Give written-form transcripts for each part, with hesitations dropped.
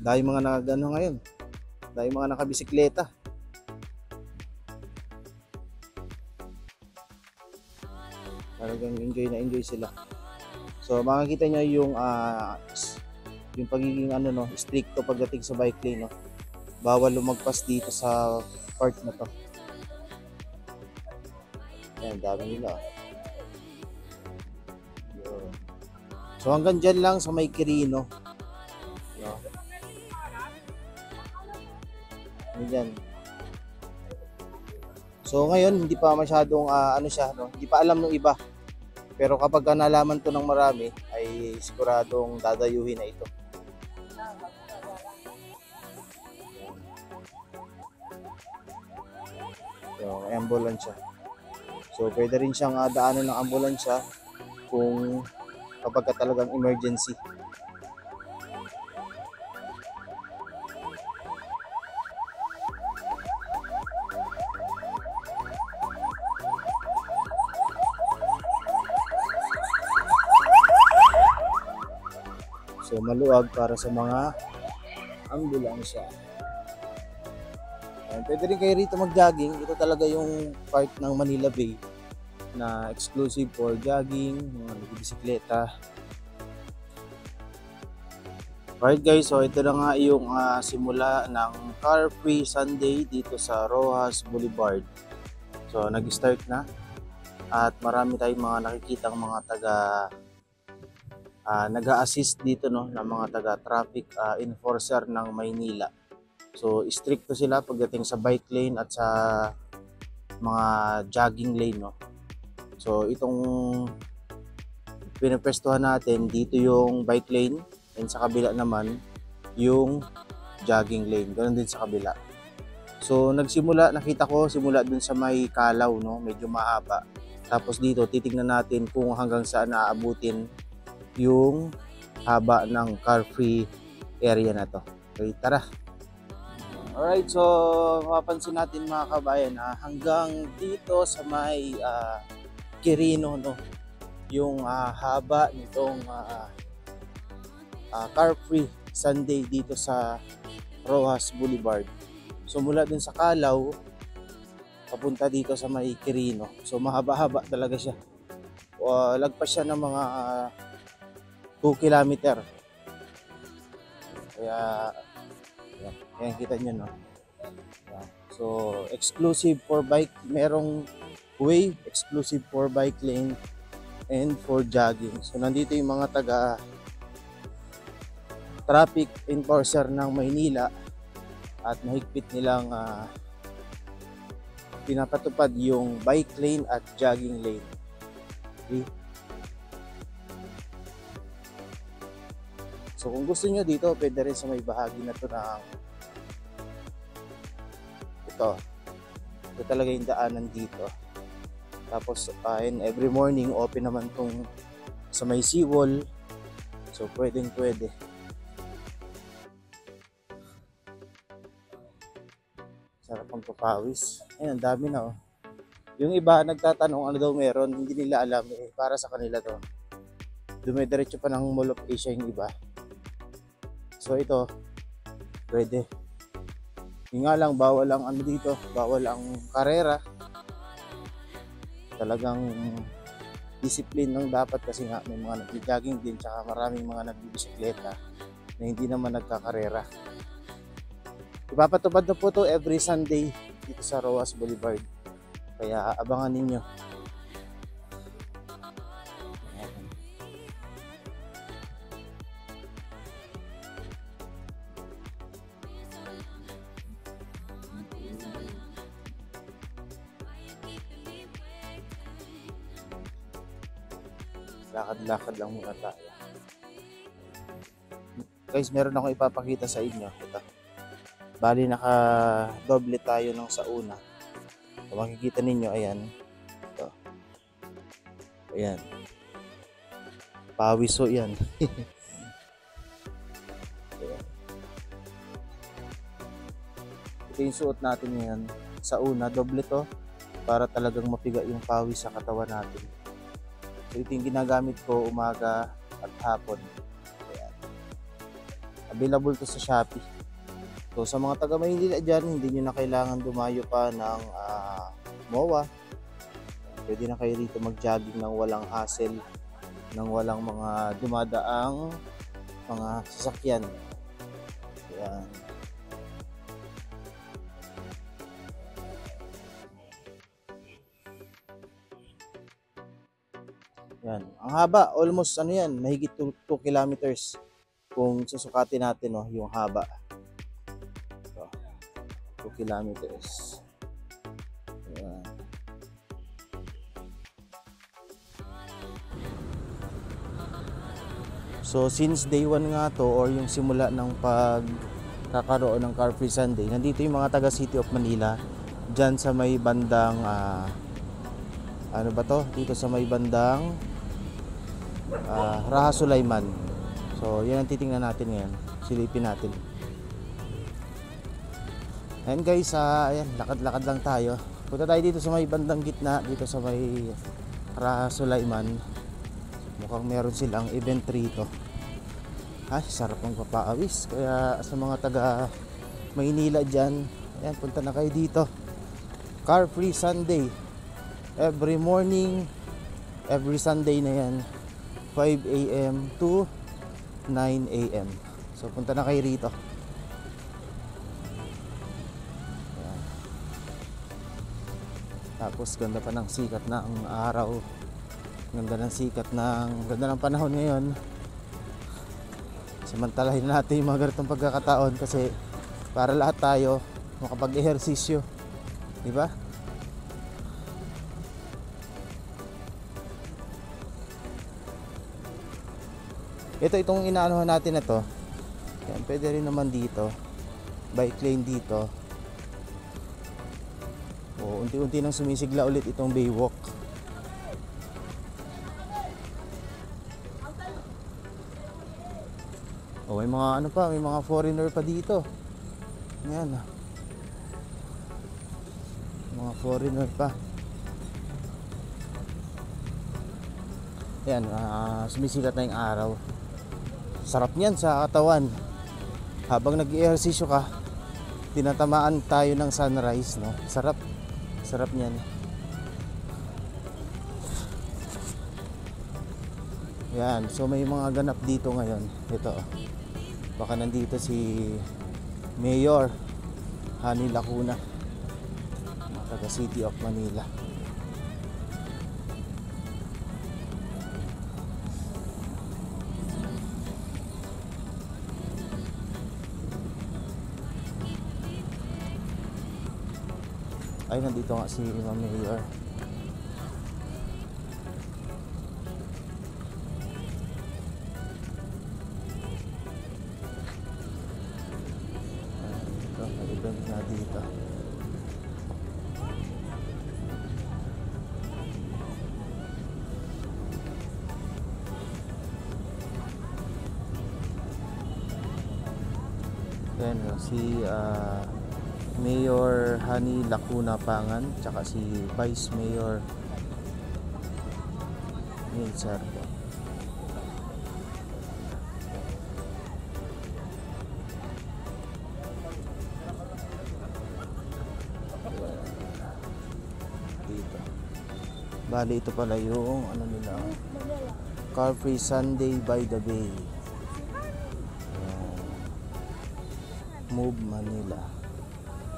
Dahil mga nagano ngayon, dahil mga nakabisikleta. Talagang enjoy na enjoy sila. So makikita nyo yung pagiging ano no, stricto pagdating sa bike lane no. Bawal lumagpas dito sa part na to. Ayan, dami nila. Yun. So hanggang dyan lang sa may Quirino. No? Ayan. So ngayon hindi pa masyadong ano siya no, hindi pa alam ng iba. Pero kapag nalaman to ng marami ay siguradong dadayuhin na ito. So may ambulansya. So pwede rin siyang daanan ng ambulansya kung kapag talagang emergency. So maluwag para sa mga ambulansya. Pwede rin kayo rito mag-jogging. Ito talaga yung part ng Manila Bay na exclusive for jogging, mga bisikleta. Alright guys, so ito na nga yung simula ng Car Free Sunday dito sa Roxas Boulevard. So nag-start na at marami tayong mga nakikitang mga nag-a-assist dito no, ng mga taga-traffic enforcer ng Maynila. So stricto sila pagdating sa bike lane at sa mga jogging lane no. So itong pinapwestuhan natin dito yung bike lane and sa kabila naman yung jogging lane. Ganoon din sa kabila. So nagsimula, nakita ko simula dun sa may Kalaw no, medyo mahaba. Tapos dito titingnan natin kung hanggang saan aabutin yung haba ng car free area na to. Okay, tara. Alright, so mapapansin natin mga kabayan hanggang dito sa may Quirino no, yung haba nitong car free Sunday dito sa Roxas Boulevard. So mula dun sa Kalaw papunta dito sa may Quirino. So mahaba-haba talaga siya. Lagpas siya ng mga 2 kilometer. Kaya yan kita nyo no. So exclusive for bike, merong way exclusive for bike lane and for jogging. So nandito yung mga taga traffic enforcer ng Maynila at mahigpit nilang pinapatupad yung bike lane at jogging lane. Okay? So kung gusto nyo dito, pwede rin sa may bahagi na to ng ito talaga yung daanan dito. Tapos every morning open naman tong sa may seawall. So pwede. Sarap ang papawis. Ayun, ang dami na oh. Yung iba nagtatanong ano daw meron, hindi nila alam para sa kanila to. Dumidiretso pa ng Mall of Asia yung iba. So ito, pwede. Yung nga lang, bawal ang ano dito, bawal ang karera. Talagang discipline lang dapat kasi nga may mga nag-jogging din tsaka maraming mga nagbibisikleta na hindi naman nagkakarera. Ipapatupad na po to every Sunday dito sa Roxas Boulevard. Kaya abangan ninyo. Lakad-lakad lang muna tayo. Guys, meron akong ipapakita sa inyo. Ito. Bali naka-doble tayo ng sa una. So, makikita ninyo, ayan. Ito. Ayan. Pawiso yan. Ayan. Ito yung suot natin ngayon. Sa una, doble to. Para talagang mapiga yung pawis sa katawan natin. So ito yung ginagamit ko umaga at hapon. Ayan. Available to sa Shopee. So sa mga taga Maynila dyan, hindi nyo na kailangan dumayo pa ng MOA. Pwede na kayo rito mag-jogging ng walang hassle, ng walang mga dumadaang mga sasakyan. Yan. Yan. Ang haba, almost ano yan, mahigit 2 kilometers kung susukatin natin, no, yung haba. So, 2 kilometers. Yan. So since day 1 nga to, or yung simula ng pagkakaroon ng Car Free Sunday, nandito yung mga taga City of Manila, dyan sa may bandang ano ba to? Dito sa may bandang Raha Sulaiman. So yan ang titingnan natin ngayon. Silipin natin. Ayan guys, ayan, lakad-lakad lang tayo. Punta tayo dito sa may bandang gitna, dito sa may Raha Sulaiman. Mukhang meron silang event rito. Ay, sarap ng papaawis. Kaya sa mga taga Maynila dyan, ayan, punta na kayo dito. Car Free Sunday. Every morning, every Sunday na yan, 5 a.m. to 9 a.m. So punta na kayo rito. Ayan. Tapos ganda pa ng sikat ng araw. Ganda ng panahon ngayon. Samantalahin natin yung mga ganitong pagkakataon kasi para lahat tayo makapag-ehersisyo, di ba? Itong inaanohan natin na to. Yan, pwede rin naman dito. Bike lane dito. O, unti-unti nang sumisigla ulit itong Baywalk. O, may mga ano pa, may mga foreigner pa dito. Yan. Mga foreigner pa. Yan, sumisikat na yung araw. Sarap niyan sa katawan. Habang nag-ehersisyo ka, tinatamaan tayo ng sunrise, no? Sarap. Sarap niyan. Yan, so may mga ganap dito ngayon. Ito. Baka nandito si Mayor Hani Lacuna, mga taga City of Manila. Ay, nandito nga si Mayor. Ito, may event nga dito. Yan, si Mayor Hani Lacuna Pangan, tsaka si Vice Mayor Neil Sardo. Dito. Bali, ito pala yung ano nila, Car Free Sunday by the Bay. Move Manila.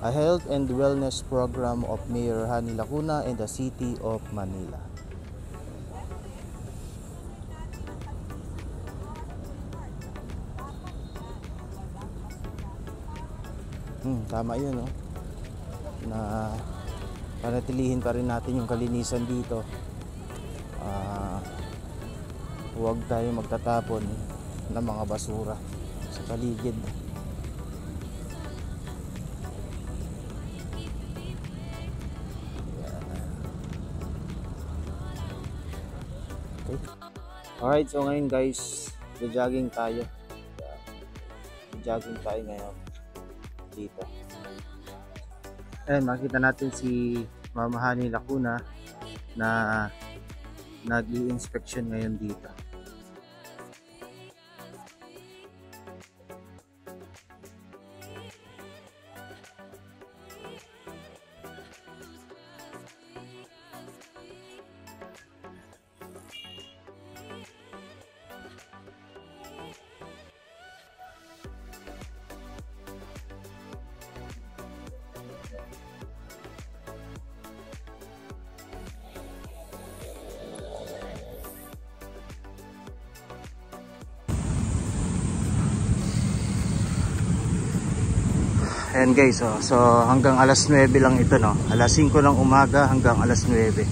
A health and wellness program of Mayor Hani Lacuna and the City of Manila. Tama yun, no? Na panatilihin pa rin natin yung kalinisan dito. Huwag tayo magtatapon ng mga basura sa paligid. Alright, so ngayon guys, jogging tayo. Jogging tayo ngayon dito. Ayan, makita natin si Mama Hani Lacuna na nag-i-inspection ngayon dito. Ayan guys, so hanggang alas 9 lang ito, no? Alas 5 ng umaga hanggang alas 9.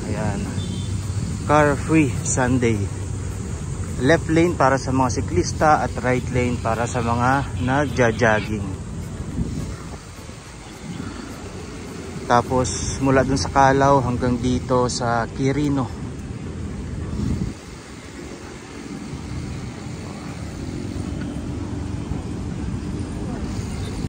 Ayan. Car free Sunday. Left lane para sa mga siklista at right lane para sa mga nagja-jogging. Tapos mula dun sa Calao hanggang dito sa Quirino.